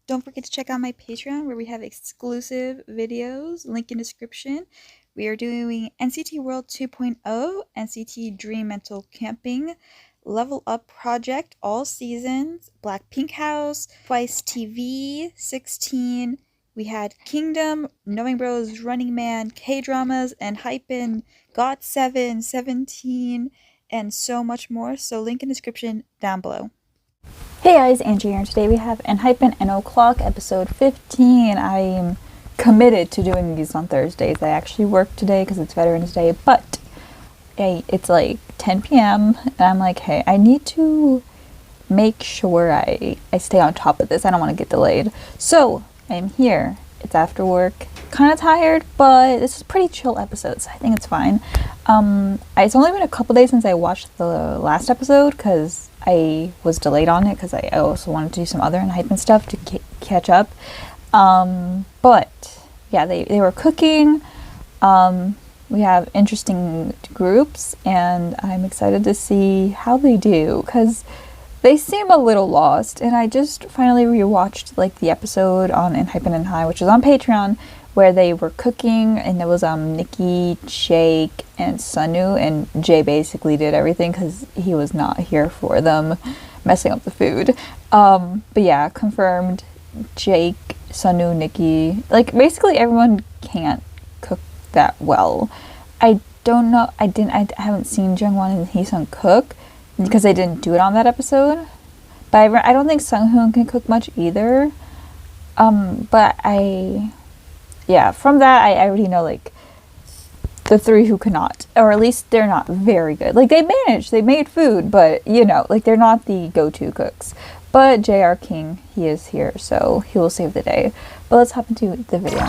Don't forget to check out my Patreon where we have exclusive videos, link in description. We are doing NCT World 2.0, NCT Dream Mental Camping, Level Up Project, all seasons, Blackpink House, Twice TV, 16. We had Kingdom, Knowing Bros, Running Man, K-Dramas, ENHYPEN, GOT7, 17, and so much more. So link in description down below. Hey guys, Angie here, and today we have ENHYPEN and O'Clock episode 15. I'm committed to doing these on Thursdays. I actually work today because it's Veterans Day, but hey, it's like 10 p.m. and I'm like, hey, I need to make sure I stay on top of this. I don't want to get delayed. So I'm here. It's after work. Kind of tired, but this is a pretty chill episode, so I think it's fine. It's only been a couple days since I watched the last episode because I was delayed on it because I also wanted to do some other ENHYPEN stuff to catch up. But yeah, they were cooking. We have interesting groups, and I'm excited to see how they do because they seem a little lost. And I just finally rewatched like the episode on ENHYPEN and High, which is on Patreon, where they were cooking, and there was Nikki, Jake, and Sunu, and Jay basically did everything because he was not here for them messing up the food. But yeah, confirmed. Jake, Sunu, Nikki, like basically everyone can't cook that well. I don't know. I haven't seen Jungwon and Heesung cook because they didn't do it on that episode. But I don't think Sunghoon can cook much either. But yeah, from that I already know like the three who cannot, or at least they're not very good. Like they made food, but you know, like they're not the go-to cooks. But JR King, he is here, so he will save the day. But let's hop into the video.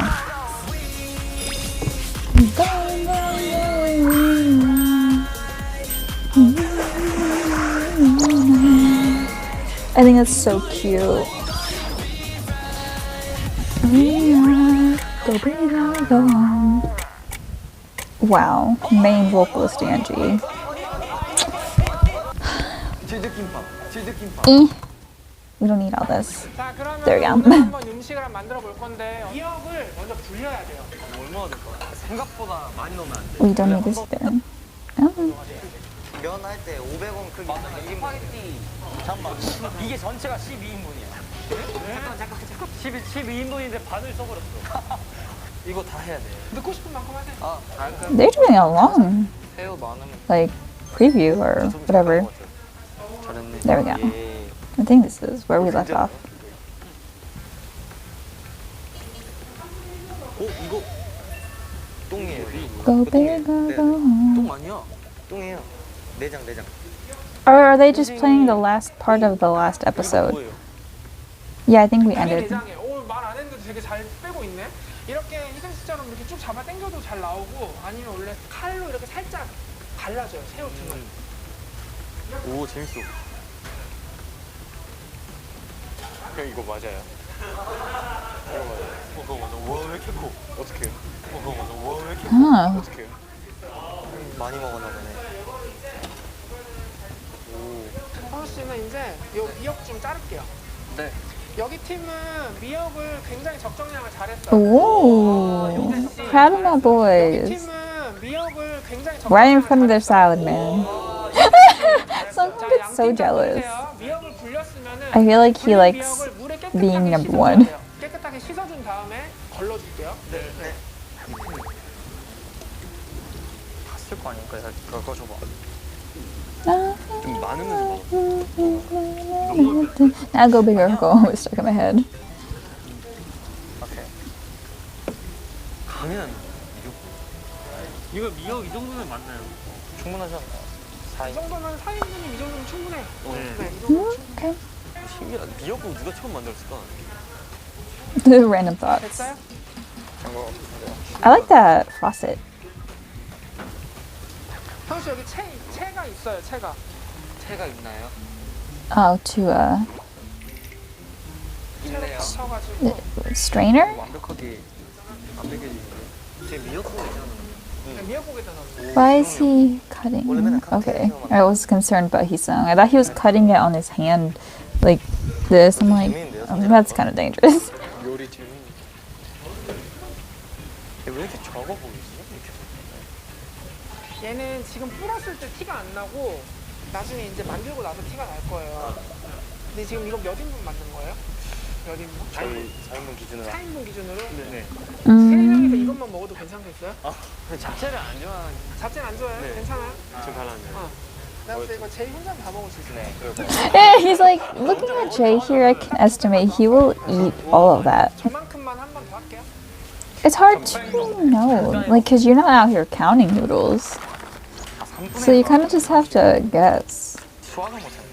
I think that's so cute. Wow, main vocalist Angie. We don't need all this. There we go. We don't need this spoon. 면할 때 500원 크기 1인분. 잠깐만. 이게 전체가 12인분이야. 잠깐. 12인분인데 반을 써버렸어. 이거 다 해야 돼. 넣고 싶은 만큼 하세요. 아, they're doing a long, 새우 많으면 like, preview or whatever. 잘했네. There we go. I think this is where we left off. 이거 똥이에요. Go big or go home. 똥 아니야? 똥이에요. 내장. Or are they just playing the last part of the last episode? Yeah, I think we ended. 말안 했는데 되게 잘 빼고 있네. 이렇게 이글스처럼 이렇게 쭉 잡아 당겨도 잘 나오고, 아니면 원래 칼로 이렇게 살짝 갈라져요, 새우 등을. 오, 재밌어. 형 이거 맞아요? 이거 맞아요. 그거 맞아. 와, 왜 이렇게 커? 어떡해요? 그거 맞아. 와, 왜 이렇게 커? 어떡해요? 많이 먹었나 보네. 현우 씨는 이제 요 미역 좀 자를게요. 네. 여기 팀은 미역을 굉장히 적정량을 잘했어요. Ooh, proud of my 여기 boys. 팀은 미역을 굉장히 Right in front of their 적정량을 salad, man. Some 자, gets so 양팀 jealous. 보세요. 미역을 불렸으면은 I feel like he 불린 likes 미역을 물에 깨끗하게 being number 씻어줘야 one. 돼요. 깨끗하게 씻어준 다음에 걸러줄게요. 네. 봤을 거 아닐까? 그거 줘봐. 좀 많으면서 Now go big or go home is stuck in my head. 오케이. 가면 이거 미역 이 정도면 맞나요? 충분하죠? 이 정도면 4인분이 이 정도면 충분해요. 네. 이 정도면 충분해요. Okay. 신기하다. 미역국 누가 처음 만들었을까? Random thoughts. 됐어요? I like that faucet. 현우 씨 여기 채가 있어요. 채가. 채가 있나요? Oh, to 채로 쳐가지고. strainer? 완벽하게 안 벗겨지는데. 제 미역국 있잖아. 미역국에다 넣어. Why is he cutting? Okay, I was concerned about Heesung. I thought he was cutting it on his hand like this. I'm like, 재미있는데요? That's kind of dangerous. 요리 재능. 왜 이렇게 적어 보이지? 이렇게. 얘는 지금 불었을 때 티가 안 나고 나중에 이제 만들고 나서 티가 날 거예요. 근데 지금 이거 몇 인분 만든 거예요? 몇 인분? 저희 4인분 기준으로. 4인분 기준으로? 네. 세 명이서 이것만 먹어도 괜찮겠어요? 근데 자체를 안 좋아하는. 잡채는 안 좋아해요? 네. 괜찮아요? 지금 잘하네요. 내가 볼때 이거 제일 혼자 다 먹을 수 있어요. 네. 그리고 Yeah, he's like, looking at Jay here, I can estimate he will eat all of that. 저만큼만 한 번 더 할게요. It's hard to know, like, because you're not out here counting noodles. So you kind of just have to guess. 수학은 못했네.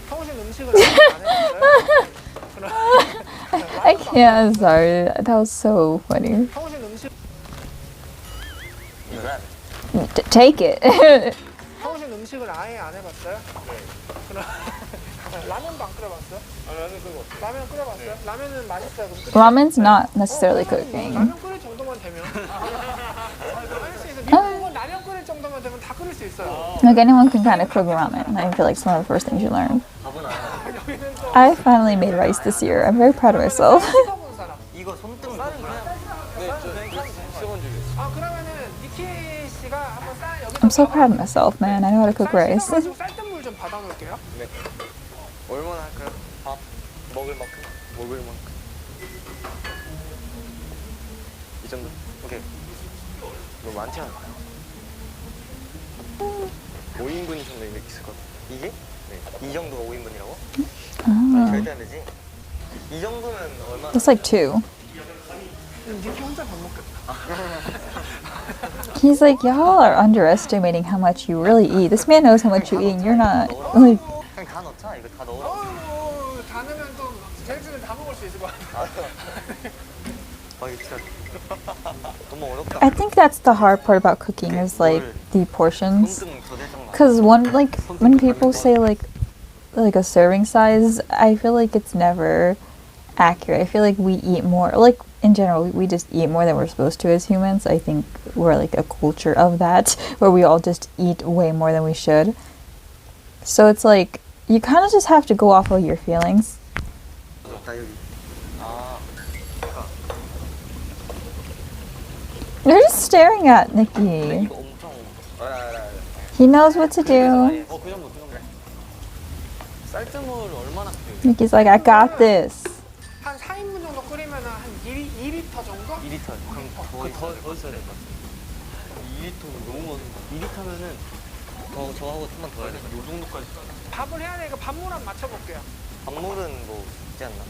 평소에 음식을 안 해봤어요? I can't, I'm sorry. That was so funny. 평소에 음식 Take it. 평소에 음식을 아예 안 해봤어요? 그럼 라면도 안 끓여봤어요? 라면 끓여봤어요? 라면은 맛있어요. 그럼 끓여. Ramen's not necessarily cooking. 라면 끓일 정도만 되면 할 수 있어요. 미국은 라면 끓일 정도만 되면 다 끓일 수 있어요. Like, anyone can kind of cook ramen. I feel like it's one of the first things you learn. 여기는 또 I finally made rice this year. I'm very proud of myself. 씻어본 사람. 이거 손등 쌀은 그냥 수건 주겠어. 아 그러면은 니키 씨가 한번 쌀 여기다 I'm so proud of myself, man. I know how to cook rice. 씻어가지고 쌀뜨물 좀 받아놓을게요. 네. 얼마나 할까요? 밥 먹을 만큼? 먹을 만큼. 이 정도? 오케이. 너무 많지 않을까요? 5인분이 정도 있을 것 같아요. 이게? 네. 이 정도가 5인분이라고? Oh. 절대 안 되지? 이 정도면 얼마나? That's like 2. 니키 혼자 밥 먹겠다. He's like, y'all are underestimating how much you really eat. This man knows how much you eat, and you're not. Like, 그냥 다 넣자. 이거 다 넣어. 다 넣으면 또 제일 전에 다 먹을 수 있을 것 같아. 아 이거 진짜 너무 어렵다. I think that's the hard part about cooking is like the portions. 손등 저 대장. Cause when people say like a serving size, I feel like it's never accurate. I feel like we eat more. Like in general, we just eat more than we're supposed to as humans. I think we're like a culture of that where we all just eat way more than we should. So it's like you kind of just have to go off of your feelings. 나 여기. 아. They're just staring at Nikki. 이거 엄청. 알아. He knows what to do. 그 정도 그 정도. 쌀뜨물 얼마나 필요해? Nikki's like, I got this. 한 4인분 정도 끓이면 한 2리터 정도? 2리터. 그럼 더 있어야 될 것 같아. 2리터는 너무 많은 거. 2리터면은 더 저하고 좀만 더 해야 돼. 요 정도까지. 밥을 해야 되니까 밥물 한 맞춰볼게요. 밥물은 뭐 있지 않나?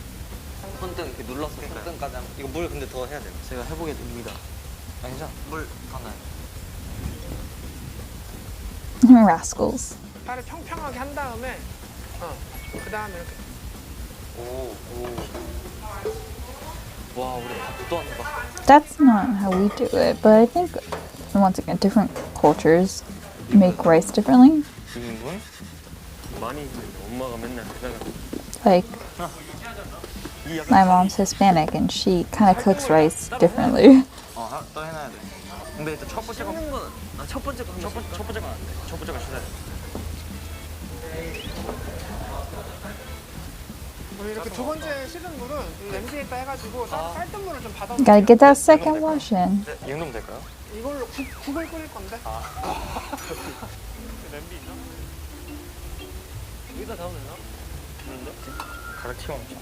손등 이렇게 눌러서 손등까지 하면 이거 물 근데 더 해야 돼요. 제가 해보게 됩니다. 아니죠? 물 더 나요. Rascals. 발을 평평하게 한 다음에 그 다음에 이렇게 오. 와 우리 밥도 안 봐. That's not how we do it, but I think once again, different cultures make rice differently. 2인분? 많이 엄마가 맨날 해다가 Like my mom's Hispanic and she kind of cooks rice differently. 또 해놔야 돼. 근데 일단 첫 번째 건 첫 번째 건 안 돼. 첫 번째가 싫어요. 이렇게 두 번째 씻은 물은 이 냄비에다 해가지고 쌀뜨물을 좀 받아. Gotta get that second wash in. 이 정도면 될까요? 이걸로 국을 끓일 건데. 냄비 있나? 여기다 담으면 되나? 그런데? 가르치고 먹자.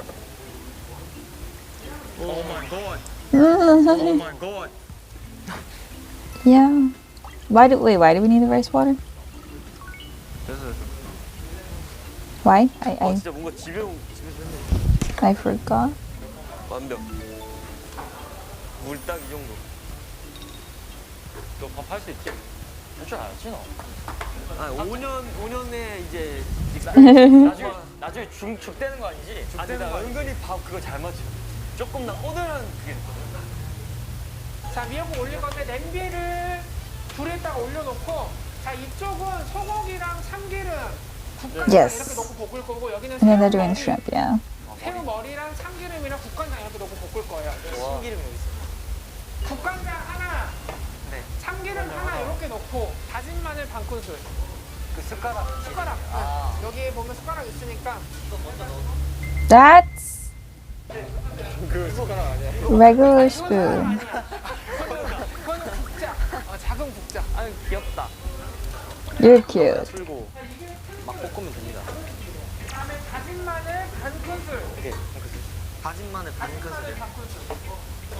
Oh my god. Oh my god. Yeah. Why do we need the rice water? 됐어. Why? 진짜 뭔가 집에서 했네. I forgot. 완벽. 물 딱 이 정도. 너 밥 할 수 있지? 할 줄 알지 너? 아 5년에 이제 나중에 죽되는 거 아니지? 아니 나 은근히 밥 그거 잘 맞춰. 조금 나 오늘은 그게 있거든. 자 미역국 올릴 건데 냄비를 불에다가 올려놓고 자 이쪽은 소고기랑 참기름 국간장 Yes. 이렇게 넣고 볶을 거고 여기는 And then they're doing shrimp, yeah. 새우 머리랑 참기름이랑 국간장 이렇게 넣고 볶을 거예요. 참기름 여기 있어. 국간장 하나, 네. 참기름 하나 이렇게 넣고 다진 마늘 반 큰술. 그 숟가락. 숟가락. 아. 네. 여기 보면 숟가락 있으니까. That's 그 숟가락 아니야? regular 그건 spoon. 아니야. 그거는 국자. 작은 국자. 아유 귀엽다. You're cute. 풀고 막 볶으면 됩니다. 그다음에 다진 마늘 반 큰술. 이렇게 다진 마늘 반 큰술.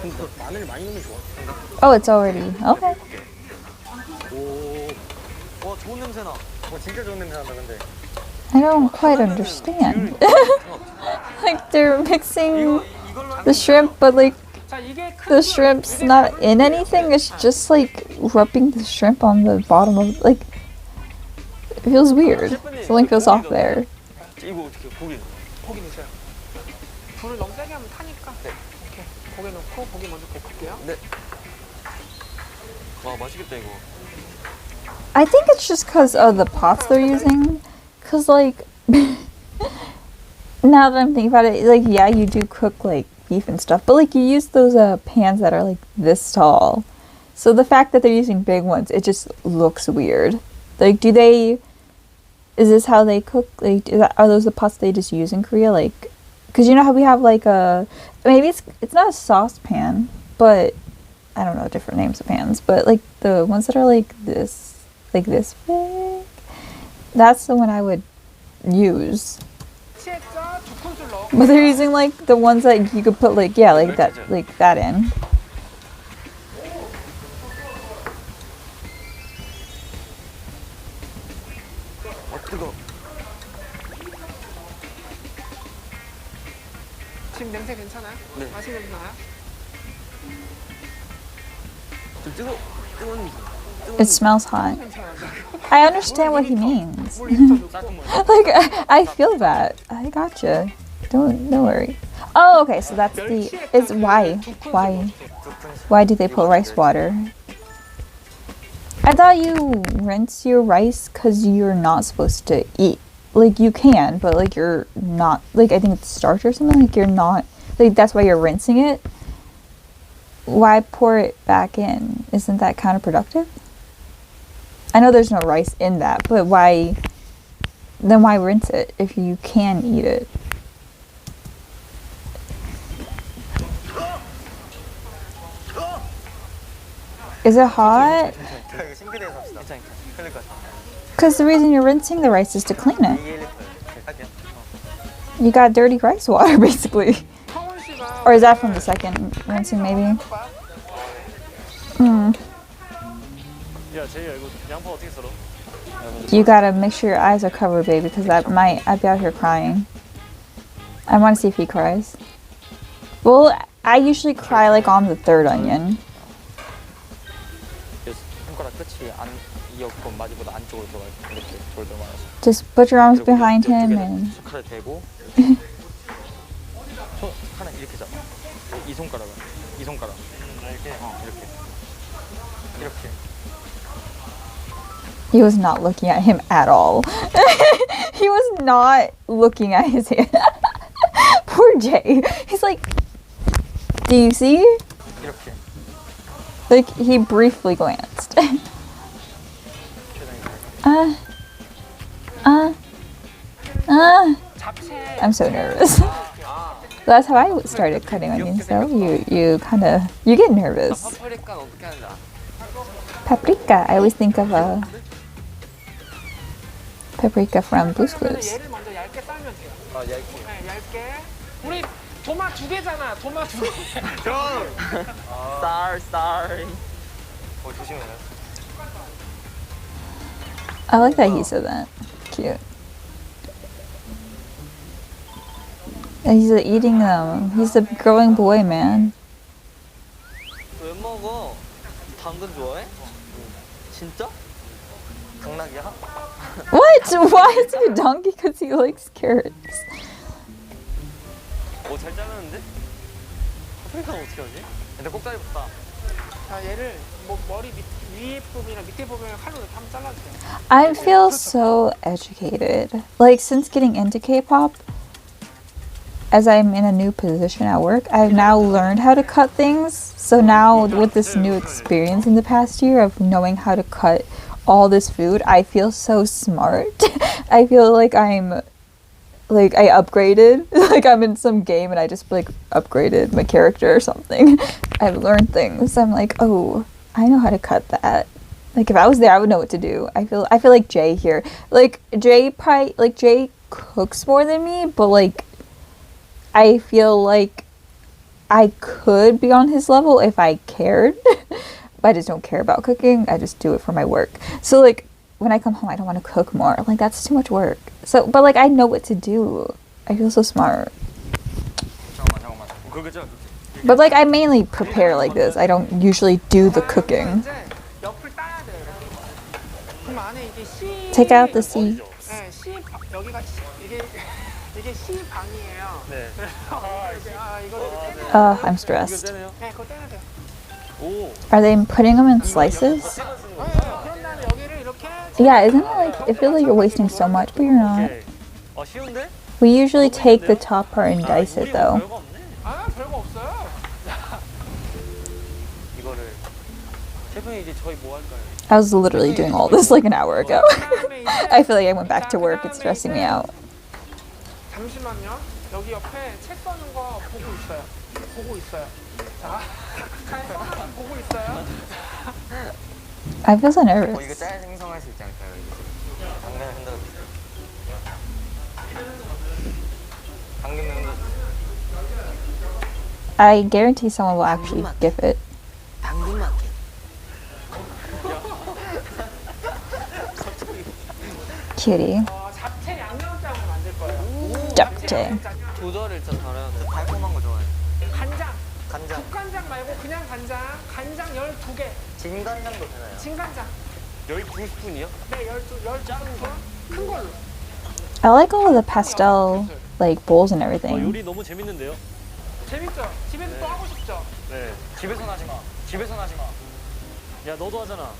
근데 마늘 많이 넣으면 좋아. Oh, it's already. Okay. 오, 와 좋은 냄새 나. 진짜 좋은 냄새 난다 근데. I don't quite understand. Like they're mixing the shrimp, but like 자, 이게 the shrimp's not in anything. It's just like rubbing the shrimp on the bottom of like. It feels weird. Something feels off there. 이거 어떻게 고기? 고기 넣으세요. 불을 너무 세게 하면 타니까. 네. 이렇게 고기 넣고 고기 먼저 볶을게요. 네. 와 맛있겠다 이거. I think it's just because of the pots they're using. Cause like now that I'm thinking about it, like yeah, you do cook like beef and stuff, but like you use those pans that are like this tall. So the fact that they're using big ones, it just looks weird. Like, do they? Is this how they cook? Like, are those the pots they just use in Korea? Like, cause you know how we have like a maybe it's not a saucepan, but I don't know different names of pans, but like the ones that are like this big. That's the one I would use. 치액자 2큰술 넣어. But they're using like the ones that you could put like yeah like that in. 뜨거. 지금 냄새 괜찮아요? 네. 맛있는 냄새 나요? 좀 뜨거운 냄새. It smells hot. 냄새 나요. I understand what he means. 물 2리터 넣고. 따뜻한 물. Like I feel that. I gotcha. Don't worry. Oh, okay. So that's the. It's why do they put rice water? I thought you rinse your rice because you're not supposed to eat. Like you can, but like you're not. Like I think it's starch or something. Like you're not. Like that's why you're rinsing it. Why pour it back in? Isn't that counterproductive? I know there's no rice in that, but why? Then why rinse it if you can eat it? Is it hot? 이거 싱크대에서 합시다. 괜찮아. 흘릴 것 같아. Because the reason you're rinsing the rice is to clean it. 2리터. 할게요. You got dirty rice water, basically. 성훈 씨가 Or is that from the second rinsing, maybe? Hmm. 야, 제이야 이거 양파 어떻게 썰어? You gotta make sure your eyes are covered, baby, because I'd be out here crying. I want to see if he cries. Well, I usually cry like on the third onion. 손가락 끝이 이 옆건 마디보다 안쪽으로 들어가 이렇게 돌돌 말아서. Just put your arms behind him and 칼을 대고 하나 이렇게 잡아. 이 손가락은 이 손가락. 이렇게 이렇게. he was not looking at him at all. He was not looking at his hand. Poor Jay. He's like, do you see? 이렇게. Like, he briefly glanced. 잡채. I'm so nervous. That's how I started cutting onions, though. You get nervous. 파프리카는 어떻게 하는지 알아? Paprika. I always think of paprika from Blue's Clues. 얘를 먼저 얇게 썰면 돼요. 아 얇게. 네, 얇게. 우리 도마 2개잖아. 도마 2개. Sorry. 조심해요. I like that he said that. Cute. And he's eating them. He's a growing boy, man. 왜 먹어? 당근 좋아해? 진짜? 당나귀야? What? Why is he a donkey? Because he likes carrots. 잘 자르는데? 파프리카는 어떻게 하지? 근데 꼭다리 붙다. 자, 얘를 뭐 머리 위에 부분이랑 밑에 부분을 칼로 이렇게 한번 잘라주세요. I feel so educated. Like, since getting into K-pop, as I'm in a new position at work, I've now learned how to cut things. So now with this new experience in the past year of knowing how to cut all this food, I feel so smart. I feel like I upgraded. Like I'm in some game and I just like upgraded my character or something. I've learned things. I'm like, oh, I know how to cut that. Like if I was there, I would know what to do. I feel like Jay here. Like Jay cooks more than me, but like I feel like I could be on his level if I cared. But I just don't care about cooking. I just do it for my work. So like when I come home, I don't want to cook more. Like that's too much work. So but like I know what to do. I feel so smart. But like I mainly prepare like this. I don't usually do the cooking. 옆을 따야 돼요. 그럼 안에 이게 C Take out the seeds. 네, C 여기가 이게 C 방이에요. 네. 이거를 I'm stressed. 네, 그거 떼야 돼요. 오. Are they putting them in slices? 그런 다음에 여기를 이렇게 Yeah, isn't it like, it feels like you're wasting so much, but you're not. 쉬운데? We usually take the top part and dice it though. 별거 없네. 별거 없어요. 이거를 셰프님 이제 저희 뭐 할까요? I was literally doing all this like an hour ago. I feel like I went back to work. It's stressing me out. 잠시만요. 여기 옆에 책 써는 거 보고 있어요. 자, 보고 있어요. I feel so 이거 nervous. 짤 생성할 수 있지 않을까요? 당근을 흔들어 주세요. 당근을 흔들어 주세요. I guarantee someone will actually give it. 당근 마켓. Cutie. 잡채 양념장을 만들 거예요. 잡채. 조절을 일단 잘해야 돼. 달콤한 거 좋아해. 간장. 간장. 국간장 말고 그냥 간장. 간장 12개. 진간장도 되나요? 진간장. 12스푼이요? 네, 12스푼. 큰 걸로. I like all of the pastel like bowls and everything. 요리 너무 재밌는데요? 재밌죠? 집에서 또 하고 싶죠? 네. 집에선 하지 마. 집에선 하지 마. 야, 너도 하잖아.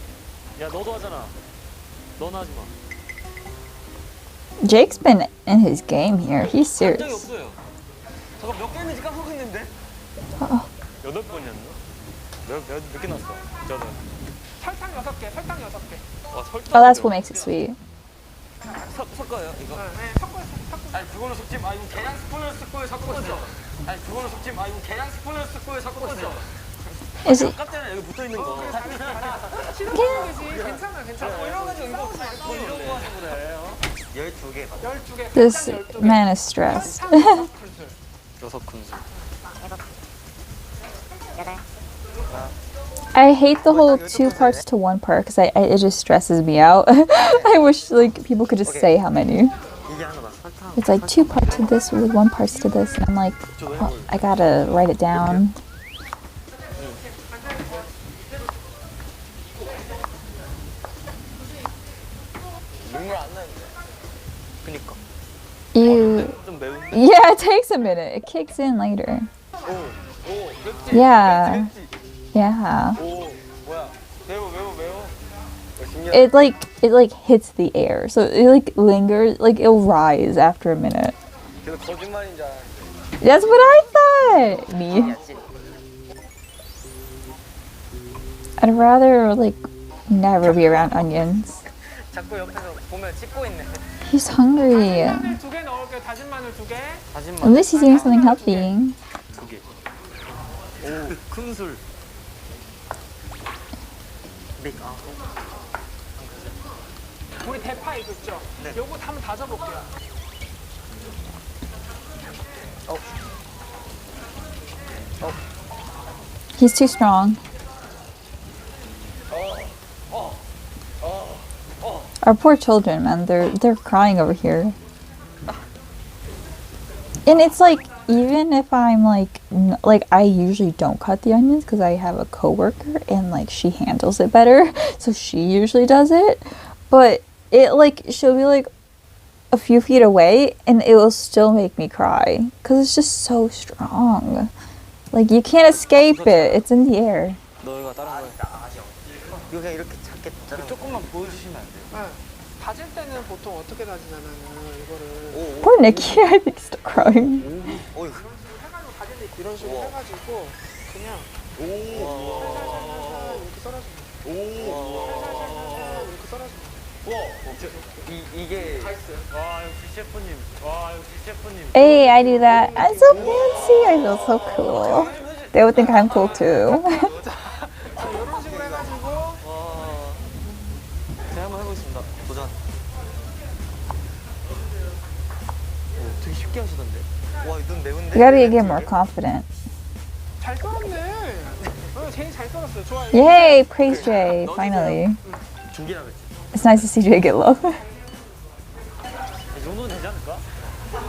야, 너도 하잖아. 넌 하지 마. Jake's been in his game here. He's 적이 serious. 없어요. 잠깐 몇 개 했는지 까먹고 있는데? Uh-oh. 8번이었나? 몇 개 났어? 저는. 설탕 6개, 설탕 6개. 와, 설탕. Oh, that's what makes it sweet. 섞어요, 이거? 네, 섞어요. 아니, 그걸로 섞지 마. 이거 계란 스푼을 섞고요, 섞었어. 아니, 그걸로 섞지 마. 이거 계란 스푼을 섞고요, 섞었어. Is it? 깎잖아, 여기 붙어 있는 거. 싫어하는 거지. 괜찮아. 이런 거 가지고 이거 이런 거 가지고 그래. 12개. 12개. This man is stressed. 6큰술. I hate the whole 2 parts to 1 part because it just stresses me out. I wish like people could just say how many. 이게 하나다. 설탕. It's like 2 parts to this with 1 part to this, and I'm like, well, I gotta write it down. 눈물 안 나는데. 그니까. You, 좀 매운. yeah, it takes a minute. It kicks in later. 오, 맵지? Yeah. 맵지? Yeah. 오, 뭐야? 매워. It like hits the air, so it like lingers, like it'll rise after a minute. 계속 거짓말인 줄 알았는데. That's what I thought. Me. I'd rather like never be around onions. 자꾸 옆에서 보면 찍고 있네. He's hungry. 마늘 2개 넣을게요. 다진 마늘 2개. At least he's eating something healthy. 2개. 오, 큰술. 우리 대파 이거 있죠? 네. 요거 한번 다져볼게요. He's too strong. Our poor children, man, they're crying over here. And it's like, even if I'm like I usually don't cut the onions because I have a coworker and like she handles it better, so she usually does it. But it like she'll be like a few feet away and it will still make me cry because it's just so strong. Like you can't escape it. It's in the air. 너희가 다른 거 이거 그냥 이렇게 작게 조금만 보여주시면 안 돼요? 네. 다질 때는 보통 어떻게 다지냐면은 이거를 Poor Nikki, I think, still crying. 오, 어이. 이런 식으로 우와. 해가지고 그냥 오. 살살살살 이렇게 썰어주면 돼. 살살살살 이렇게 썰어주면 돼. 우와. 이게. 와, 역시 셰프님. 와, 역시 셰프님. Hey, I do that. I'm so fancy. I feel so cool. They would think I'm cool too. 자, 이런 식으로 해가지고 와. 제가 한번 해보겠습니다. 도전. 오, 되게 쉽게 하시던데. 와, 눈 매운데? You gotta get more confident. 잘 썰었네. 제일 잘 썰었어요. 좋아요. Yay, praise Jay, finally. 중계라 그랬지. It's nice to see Jay get love. 이 정도는 되지 않을까?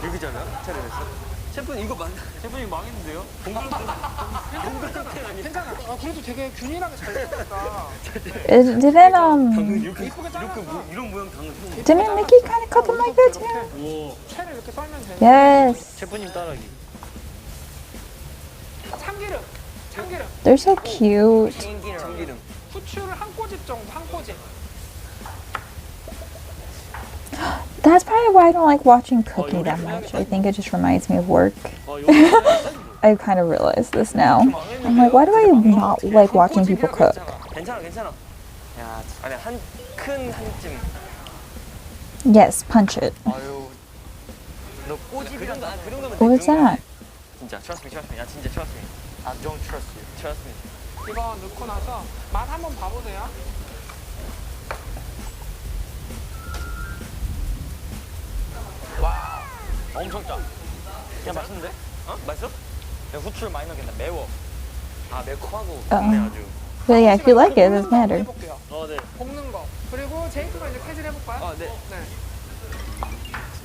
여기지 않아? 차례됐어? 셰프님 이거 셰프님 망했는데요? 괜찮아. 그래도 되게 균일하게 잘 썰었다. Didn't 이렇게 이런 모양 당근 처음 didn't Mickey kind of cut them like that too? 오. 채를 이렇게 썰면 되는데. Yes, 셰프님 따라하기. 참기름. they're so cute. 참기름. 후추를 한 꼬집 정도, 한 꼬집. That's probably why I don't like watching cooking that much. I think it just reminds me of work. I kind of realize this now. I'm like, why do I not like watching people cook? 괜찮아. 야, 아니 큰 찜. Yes, punch it. 아유. 너 꼬집이란 그런 거면 What was that? 진짜 trust me. 야, 진짜 trust me. I don't trust you. Trust me. 이거 넣고 나서 맛 한번 봐보세요. 와. 엄청 짜. 그냥 맛있는데? 어? 맛있어? 야, 후추를 많이 넣겠다. 매워. 아, 매콤하고 좋네 아주. But yeah, if you like it, it doesn't matter. 해볼게요. 네. 볶는 거. 그리고 제이크가 이제 캐질 해볼까요? 네. 네.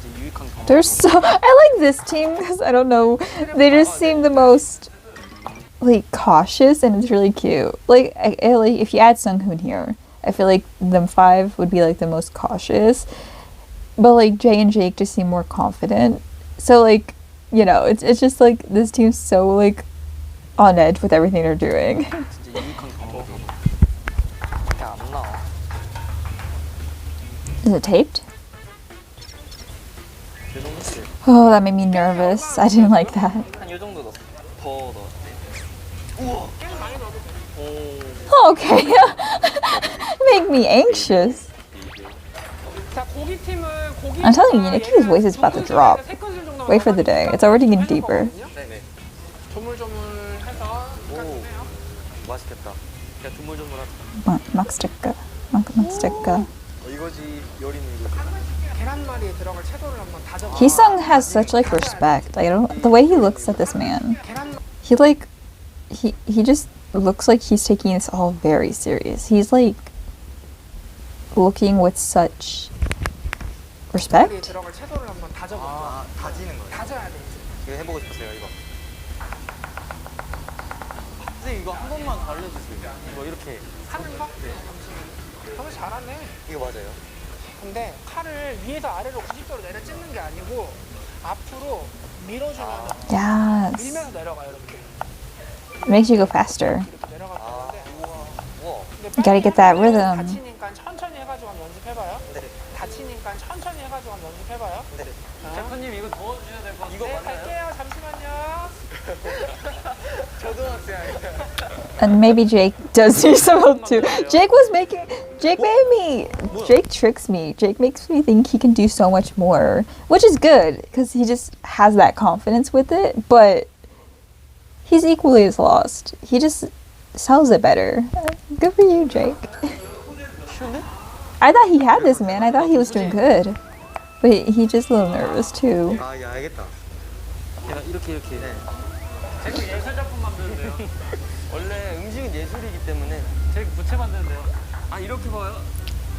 진짜 유익한 경험. They're so. I like this team because I don't know. They just seem the most like cautious, and it's really cute. Like, like if you add Sunghoon here, I feel like them five would be like the most cautious. But like Jay and Jake just seem more confident. So like, you know, it's just like this team's so like on edge with everything they're doing. 진짜 유익한 경험. 야, 안 나와. Is it taped? 이 정도지. Oh, that made me nervous. I didn't like that. 한이 정도 넣었어. 더 넣어. 우와. 깨는 많이 넣어도 돼. 오. Okay. Make me anxious. 자, 고기 팀은 고기. I'm telling you, Nikki's voice is about to drop. Wait for the day. It's already getting deeper. 네네. 조물조물해서 오. 볶아주세요. 맛있겠다. 야, 조물조물하다. Makstika. Makstika. 이거지 요리는 이거지. 계란말이에 들어갈 채소를 한번 다져봐. Heesung has such like respect. I don't. The way he looks at this man, 계란 he like, he just looks like he's taking this all very serious. He's like looking with such 말이에 respect. 들어갈 채소를 한번 다져봐. 아, 다지는 거예요. 다져야 돼. 이거 해보고 싶었어요, 이거. 선생님, 이거 한 번만 알려주세요. 이거 이렇게. 하는 거? 너무 잘하네. 이거 맞아요? 근데 칼을 위에서 아래로 90도로 내려 찢는 게 아니고 앞으로 밀어주면 Yes. 밀면서 내려가요 이렇게. It makes you go faster. 이렇게 내려갈 아, 건데. 우와. 근데 You gotta get that rhythm. 다치니까 천천히 해가지고 한번 연습해봐요. 네. 다치니까 천천히 해가지고 한번 연습해봐요. 네. 셰프님, 이거 도와주셔야 될 것 같아요. 이거 네, 맞나요? 갈게요. 잠시만요. 초등학생 아니에요? And maybe Jake does need some help too. Jake made me. Jake tricks me. Jake makes me think he can do so much more, which is good because he just has that confidence with it. But he's equally as lost. He just sells it better. Good for you, Jake. I thought he had this, man. I thought he was doing good, but he just a little nervous too. 아, 야, 알겠다. 제가 이렇게. 네. 제가 예술 작품 만드는데요. 원래 음식은 예술이기 때문에 제가 부채 만드는데요. 아, 이렇게 봐요.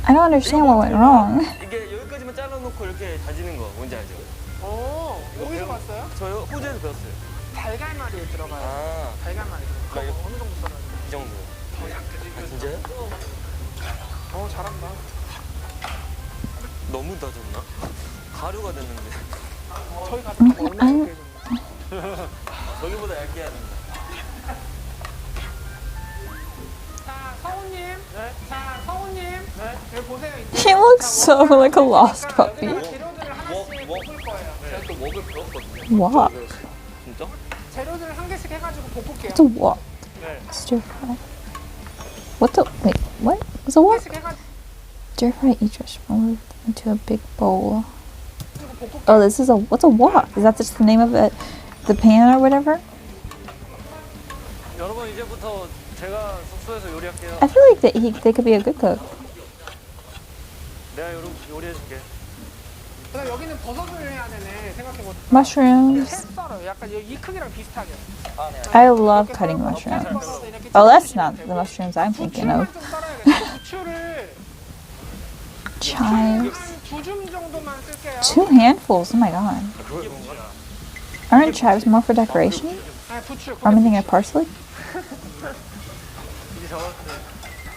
I don't understand what went wrong. 이게 여기까지만 잘라놓고 이렇게 다지는 거 뭔지 알죠? 오, 여기서 봤어요? 저요 호주에서 배웠어요. 달걀말이에 들어가요. 아, 달걀말이 들어가요. 이거- 어느 정도 썰어야 돼요? 이 정도. 아, 진짜요? 잘한다. 너무 다졌나? 가루가 됐는데. 저희 같은 거 얼마나 아니. 이렇게 해줬는데. 저기보다 얇게 해야 된다. 자, 성우님. 네. 자, 성우님. 네. 여기 보세요. 이제. He looks so like a lost puppy. 여기다가 재료들을 하나씩 볶을 거예요. 제가 또 먹을 배웠거든요. Wow. 진짜? 재료들을 한 개씩 해가지고 볶을게요. It's a wok. 네. Stir fry. What the? Wait, what? It's a 한 wok? 개씩 해가지고 Stir fry each vegetable into a big bowl. 볶을게요. Oh, this is a, what's a wok? Is that just the name of it? The pan or whatever? 여러분 이제부터 제가 숙소에서 요리할게요. I feel like they could be a good cook. 내가 요리해줄게. 그다음 여기는 버섯을 해야 되네. 생각해보니까. Mushrooms. 채 썰어요. 약간 이 크기랑 비슷하게. 아, 네. I love cutting mushrooms. Oh, that's not the mushrooms I'm thinking of. 부추만 좀 썰어야겠어요. 부추를 Chives. 한2줌 정도만 쓸게요. 2 handfuls. Oh my god. 그게 뭔가? Aren't chives more for decoration? 아, 부추. Or am I thinking of parsley? 이제 잡았어.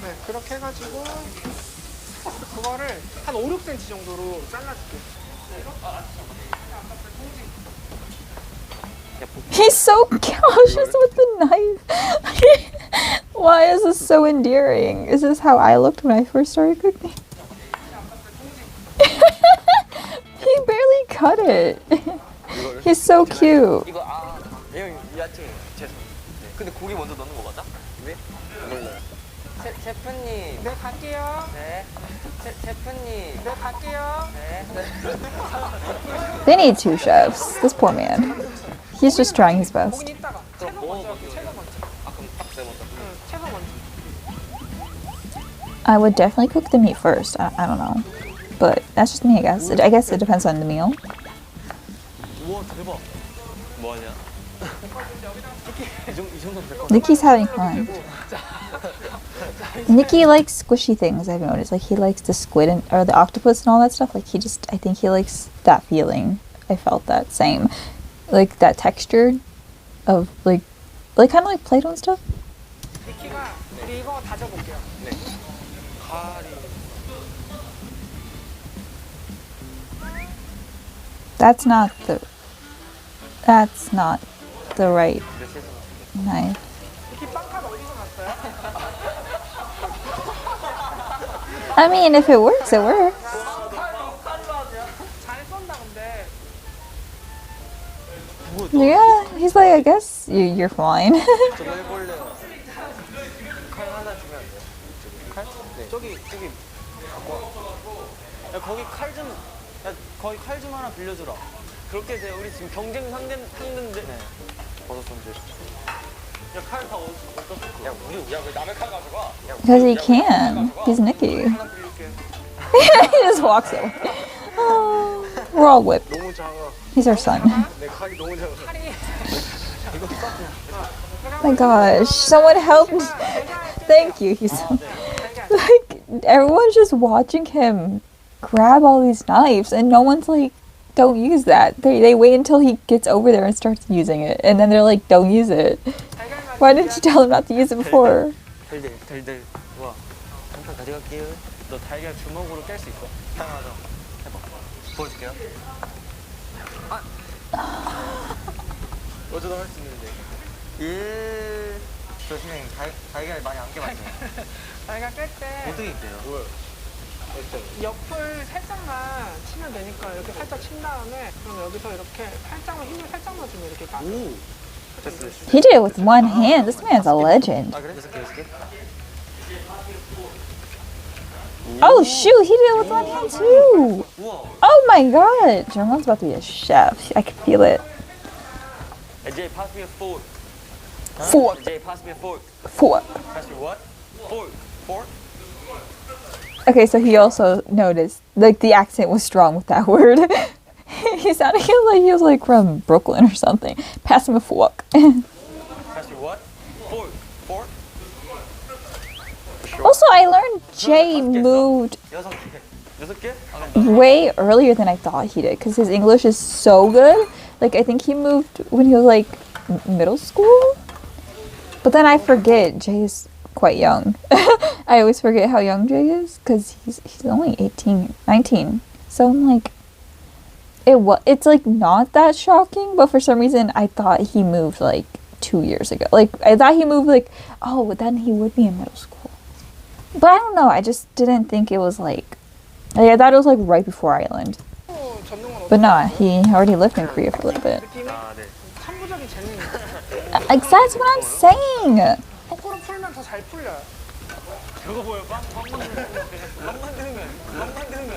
네, 그렇게 해가지고 그거를 한 5, 6cm 정도로 잘라줄게요. He's so cautious with the knife. Why is this so endearing? Is this how I looked when I first started cooking? He barely cut it. He's so cute. 이거 야채 죄송. 네. 근데 고기 먼저 넣는 거 맞아? 왜? 몰라요. 셰프님. 네, 갈게요. 네. 셰프님. 네, 갈게요. 네. They need 2 chefs. This poor man. He's just trying his best. 고기는 이따가. 채소 먼저 할게요. 채소 먼저. 아 그럼 팍 먼저. 응, 채소 먼저. I would definitely cook the meat first. I don't know. But that's just me, I guess. I guess it depends on the meal. 우와 대박. 뭐 하냐? 이 정도면 될것 같아. Nikki's having fun. Nikki likes squishy things, I've noticed. Like, he likes the squid and, or the octopus and all that stuff. Like, I think he likes that feeling. I felt that same. Like, that texture of, like kind of like Play-Doh and stuff. 니키가 우리 이거 다져볼게요. 네. 가리. That's not the right knife. 니키 빵칼 어디서 났어요? I mean, if it works, it works. 잘 썬다 근데. Yeah, he's like, I guess you're fine. 저거 해볼래요. 칼 하나 주면 안 돼요? 칼? 네. 저기 갖고 와. 야 거기 칼 좀. 야 거기 칼 좀 하나 빌려주라. 그렇게 돼. 우리 지금 경쟁 상대인데. 네. 버섯 좀 줘. 야칼 다 어디서? 야 우리 왜 남의 칼 가져가? Because he can. He's Nikki. 하나 빌릴게. He just walks away. Oh, we're all whipped. 너무 작아. He's our son. 내 칼이 너무 작아. 칼이. 이거 써. Oh my gosh, someone help me. Thank you. He's like, everyone's just watching him grab all these knives, and no one's like, don't use that. They wait until he gets over there and starts using it, and then they're like, don't use it. Why didn't you tell him not to use it before? 달달. 와. 한판 가져갈게요. 너 달걀 주먹으로 깰 수 있어? 하나 해봐. 보여줄게요. 어쩌다 할 수 있는데. 조심해. 달걀 많이 안 깨봤죠? 달걀 깰 때 어떻게 깨요? 옆을 살짝만 치면 되니까 이렇게 살짝 친 다음에 그럼 여기서 이렇게 살짝만 힘을 살짝만 주면 이렇게 까. 오. 됐어. He did it with one hand. This man's a legend. 아 그래? 여섯 개. Oh shoot, he did it with one hand too. 우와. Oh my god, Jermon's about to be a chef. I can feel it. Jay, pass me a fork. Fork. Jay, pass me a fork. Fork. Pass me what? Fork. Fork? Okay, so he also noticed, like, the accent was strong with that word. He sounded like he was like from Brooklyn or something. Pass him a fork. Pass me what? Fork. Fork? Also, I learned Jay moved 여섯 개. 여섯 개? 아, 그럼 way earlier than I thought he did because his English is so good. Like, I think he moved when he was like middle school. But then I forget Jay's quite young. I always forget how young Jay is because he's only 18, 19. So I'm like, it's like not that shocking, but for some reason I thought he moved like 2 years ago. Like, I thought he moved like, oh, then he would be in middle school. But I don't know, I just didn't think it was like I thought it was like right before Ireland. But no, he already lived in Korea for a little bit. 느낌이 아, 네. 천부적인 게 재능이야. That's what I'm saying. 거꾸로 풀면 더 잘 풀려요. 저거 보여? 빵 만드는 거. 빵 만드는 거. 빵 만드는 거.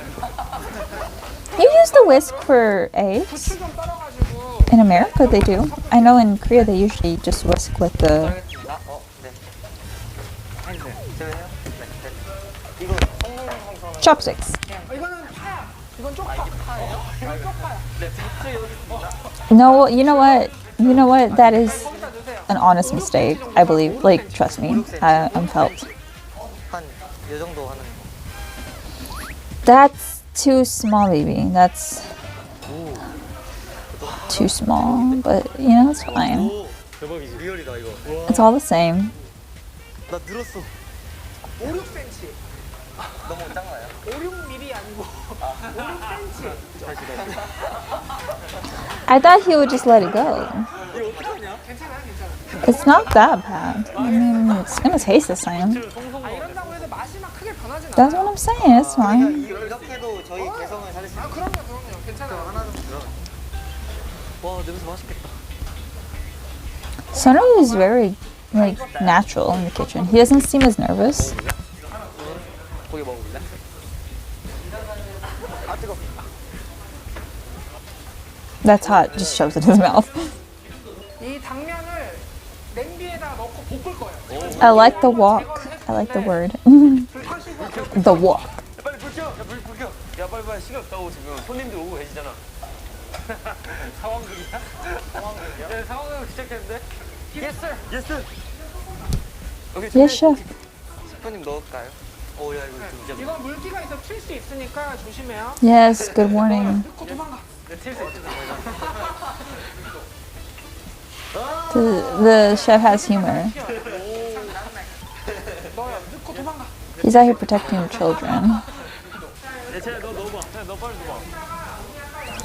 You use the whisk for eggs. 부추 좀 떨어가지고. In America, they do. I know in Korea they usually just whisk with the 알겠습니다. 네. 핸드. 제가요? 네. 이거 성능성선. chopsticks. 이거는 파야. 이건 쪽파. 파예요? 이건 쪽파야. 네, 부츠 여기 있습니다. No, you know what? You know what? That is 거기다 넣으세요. an honest mistake. I believe. Like, trust me. I'm felt. 한 이 정도 하는 거. That's too small, baby. That's too small. But you know, it's fine. 오, 대박이지. 리얼이다 이거. It's all the same. 나 늘었어. 5, 6cm. 너무 작나요? 5, 6mm 아니고 5, 6cm. 다시. I thought he would just let it go. 이거 어떡하냐? 괜찮아요, 괜찮아요. It's not that bad. I mean, it's gonna taste the same. 이런다고 해서 맛이 막 크게 변하진 That's 않아요. what I'm saying. It's fine. 이렇게도 저희 개성을 살릴 수 있어요. 그럼요. 괜찮아요. 하나 좀 들어. 와, 냄새 맛있겠다. Sunny is very like natural in the kitchen. He doesn't seem as nervous. 고기 먹어볼래? 아, 뜨거. That's hot. Just shoves it in his mouth. 이 당면을 냄비에다 넣고 볶을 거예요. I like the walk. I like the word. 불 켜시고 The walk. 야, 빨리 불 켜. 야, 불 켜. 야, 빨리 시간 없다고 지금 손님들 오고 계시잖아. 상황극이야? 상황극이야? 네, 상황극 시작했는데. Yes, sir. Yes, sir. 여기 Yes, chef. 셰프님 넣을까요? 오, 야, 이거 진짜. 이건 물기가 있어 튈 수 있으니까 조심해요. Yes. Good warning. 넣고 도망가. 튈수 있습니다. The chef has humor. 넣어요. 넣고 도망가. He's out here protecting the children. 야, 쟤, 너 넣어봐. 야, 너 빨리 넣어봐.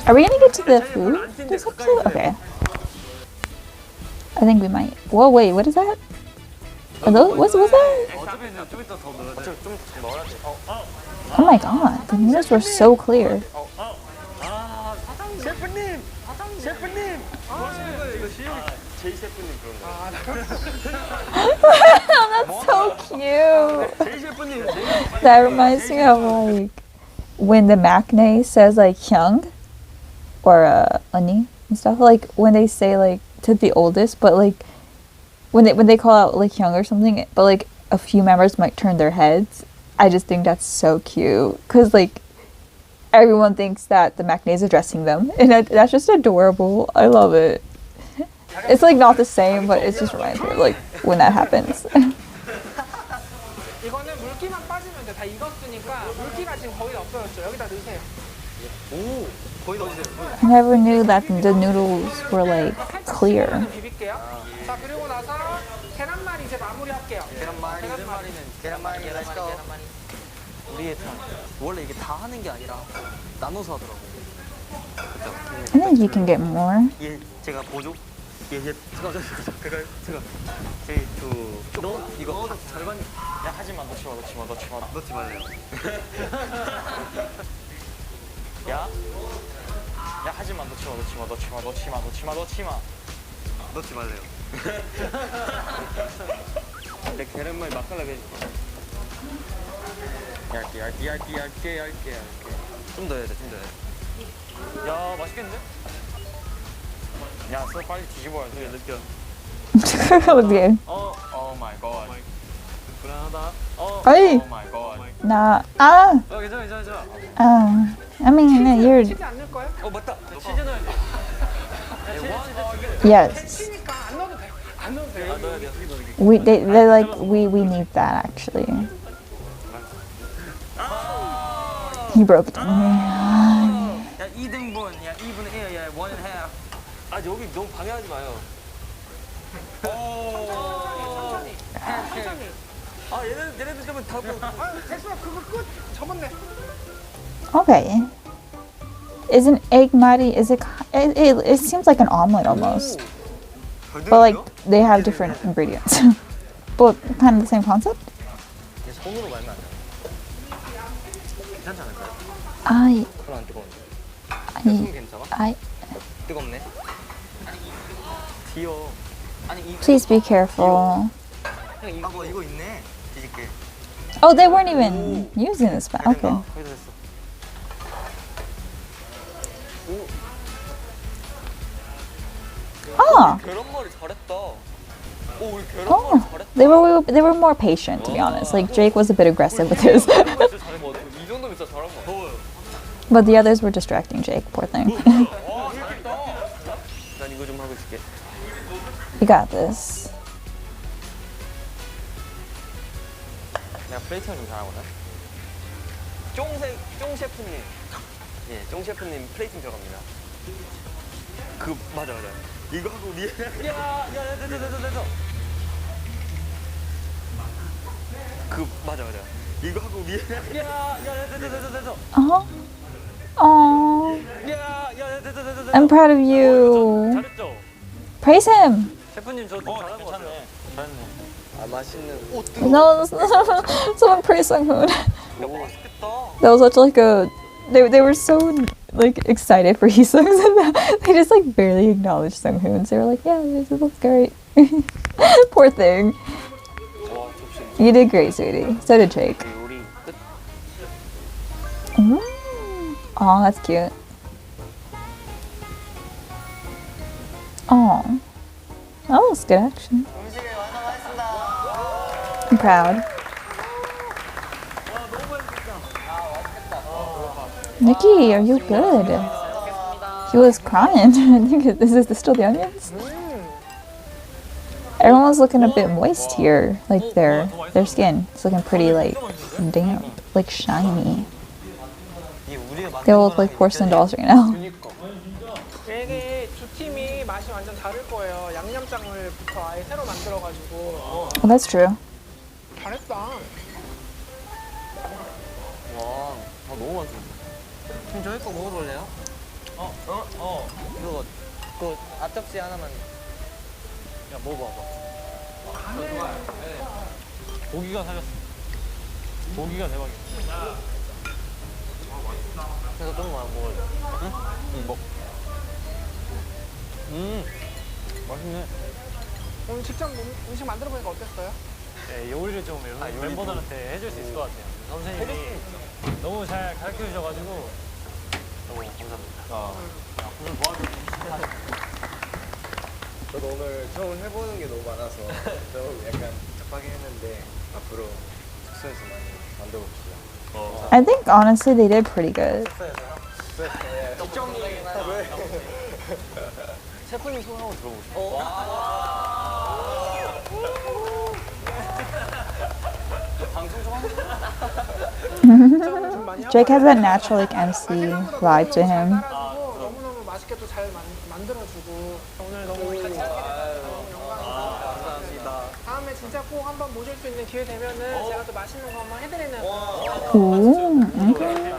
Are we gonna get to the food this episode? Okay. I think we might. Whoa, wait. What is that? Are those, what's that? 좀 이따 더 넣어야 돼. 좀 더 넣어야 돼. Oh my god. The noodles were so clear. 아, 사장님. 셰프님. 셰프님. 뭐 하시는 거예요? 이거 시험. 제이 셰프님 그런 거. That's so cute. 제이 셰프님. That reminds me of like when the maknae says like hyung or ani and stuff. Like when they say like to the oldest, but like when they call out like hyung or something, but like a few members might turn their heads. I just think that's so cute because like everyone thinks that the maknae is addressing them, and that's just adorable. I love it. It's like not the same, but it just reminds me of, like when that happens. 이거는 물기만 빠지면 돼. 다 익었으니까 물기가 지금 거의 없어졌죠. 여기다 넣으세요. 오, 거의 넣으세요. I never knew that the noodles were like clear. 비빌게요. 자, 그리고 나서 계란말이 이제 마무리할게요. 계란말이. 우리의 다. 원래 이게 다 하는 게 아니라 나눠서 하더라고. I think you can get more. 얘 제가 보조. 얘 제가 제이 너 이거 절반. 야, 하지마. 넣지 말래요. 야, 하지마. 넣지 말래요. 내 계란말이 맛깔나게 해줄게. 얇게. 좀 더 해야 돼. 야, 맛있겠는데? 야, 술 빨리 뒤집어야 돼. 느껴. Okay. 오 마이 갓. 불안하다. Ay. 오 마이 갓. Nah. 괜찮아. I mean, you're 치즈 안 넣을 거예요? 맞다. 치즈 넣어야지. yes. 치니까 안 넣어도 돼요. 안 넣어도 돼요. 넣어야 돼. They're like we need that actually. He broke it down here. 야, 2등분. 야, 2분의 1. 야, 1 and a half. 아, 여기 너무 방해하지 마요. 천천히. 아, 얘네들 때문에 다 아, 됐어요. 그거 끝. 접었네. Okay. Is an egg mari? Is it seems like an omelet almost, but like they have different ingredients, but kind of the same concept. 얘 손으로 말면 안 돼. 괜찮지 않을까요? I 손 안 뜨거운데. 손 괜찮아? I 뜨겁네. 뒤에 Please be careful. 형 이거 이거 있네. 뒤집게. Oh, they weren't even using this back. Okay. 거기다 됐어. Oh. 계란말이 잘했다. 오, 우리 계란말이 Oh. 잘했다. They were more patient, to be honest. Like Jake was a bit aggressive with his, 진짜 잘한 거 같아. 이 정도면 진짜 잘한 거 같아. but the others were distracting Jake. Poor thing. 와, 재밌다. 난 이거 좀 하고 있을게. You got this. 내가 플레이팅을 좀 잘하거든. 쫑 셰프님. 예, 쫑 셰프님 플레이팅 들어갑니다. 그 맞아. 이거 하고 위에 됐어. 그 맞아. 이거 하고 위에 됐어. Oh. Oh. 됐어. I'm proud of you. 잘했죠? Praise him. 셰프님 저 잘한 거 같아요. 잘했네. 아 맛있는. 오 No, someone praise Sunghoon. 오 맛있겠다. That was such like a. They were so like excited for Heesung's and they just like barely acknowledged Sunghoon's. They were like, yeah, this looks great. Poor thing. 와 접시. You did great, sweetie. So did Jake. 요리 끝. Oh, that's cute. Oh, that was good action. 음식을 완성하겠습니다. I'm proud. Nikki, are you good? He was crying. I think is this still the onions? Everyone's looking a bit moist here, like their skin. It's looking pretty like damp, like shiny. They all look like porcelain dolls right now. 그니까. 이게 두 팀이 맛이 완전 다를 거예요. 양념장을부터 아예 새로 만들어가지고. Well, that's true. 잘했다. 와, 너무 맛있어. 그럼 저희 거 먹어볼래요? 이거 그 앞접시 하나만. 야 먹어봐봐. 고기가 살렸어. 고기가 대박이야. 그래서 좀 먹을래. 응? 먹. 맛있네. 오늘 직접 음식 만들어 보니까 어땠어요? 네, 요리를 좀 멤버들한테 해줄 수 있을 것 같아요. 선생님이 너무 잘 가르쳐 주셔가지고 너무 감사합니다. 오늘 뭐 하죠? 저도 오늘 처음 해보는 게 너무 많아서 좀 약간 급하게 했는데 앞으로 숙소에서 많이 만들어봅시다. I think honestly they did pretty good. 셰프님 소원 한번 들어보고 싶어. 방송 좀 하고 좀 많이 Jake has that natural like MC vibe to him. 따라주고 너무너무 맛있게 또 잘 만들어주고 오늘 너무 같이 하게 돼서 너무 영광이고 감사합니다. 다음에 진짜 꼭 한번 모실 수 있는 기회 되면은 제가 또 맛있는 거 한번 해드리는 Ooh, okay.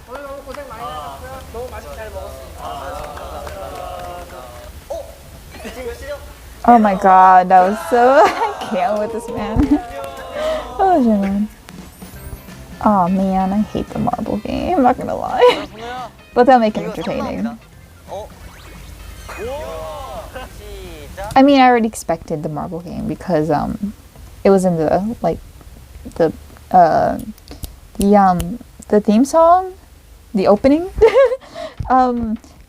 오늘 너무 고생 많이 하셨고요. 너무 맛있게 잘 먹었습니다. Oh my god, that was so. I can't with this man. Oh, man. Oh man, I hate the marble game. I'm not gonna lie. But they'll make it entertaining. 시작. I mean, I already expected the marble game because it was in the like the theme song, the opening.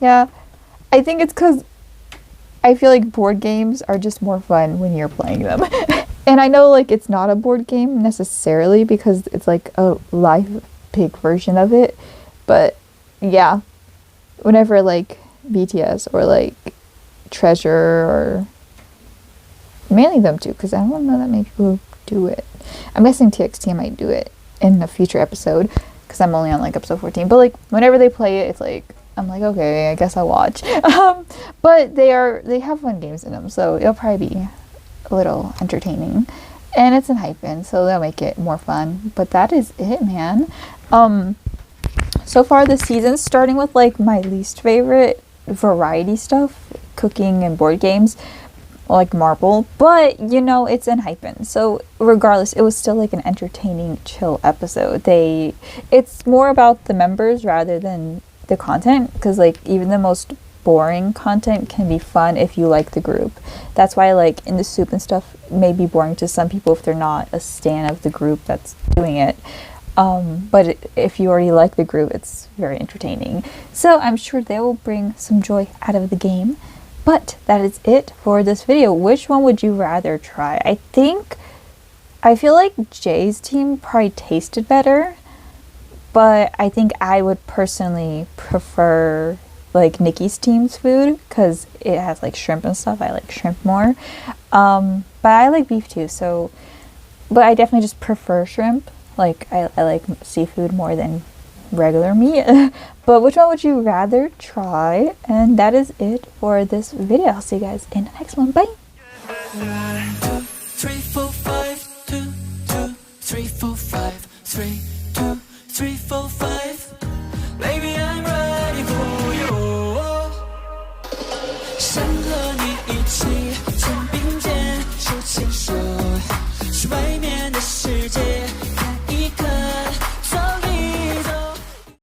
Yeah, I think it's because I feel like board games are just more fun when you're playing them. And I know like it's not a board game necessarily because it's like a live pig version of it, but yeah, whenever like BTS or like Treasure or mainly them two, because I don't know that many people do it. I'm guessing TXT might do it in a future episode because I'm only on like episode 14. But like whenever they play it, it's like I'm like, okay, I guess I'll watch. But they have fun games in them, so it'll probably be a little entertaining. And it's ENHYPEN, so they'll make it more fun. But that is it, man. So far this season, starting with like my least favorite variety stuff, cooking and board games, like Marble. But you know, it's ENHYPEN, so regardless, it was still like an entertaining, chill episode. It's more about the members rather than the content, because like even the most boring content can be fun if you like the group. That's why like in the soup and stuff may be boring to some people if they're not a stan of the group that's doing it. But if you already like the group, it's very entertaining. So I'm sure they will bring some joy out of the game. But that is it for this video. Which one would you rather try? I feel like Jay's team probably tasted better, but I think I would personally prefer like Nikki's team's food because it has like shrimp and stuff. I like shrimp more. But I like beef too, so, but I definitely just prefer shrimp. Like I like seafood more than regular meat. But which one would you rather try? And that is it for this video. I'll see you guys in the next one. Bye. 3, 4, 5, 2, 2, 3, 4, 5, 3, 2, 3, 4, 5.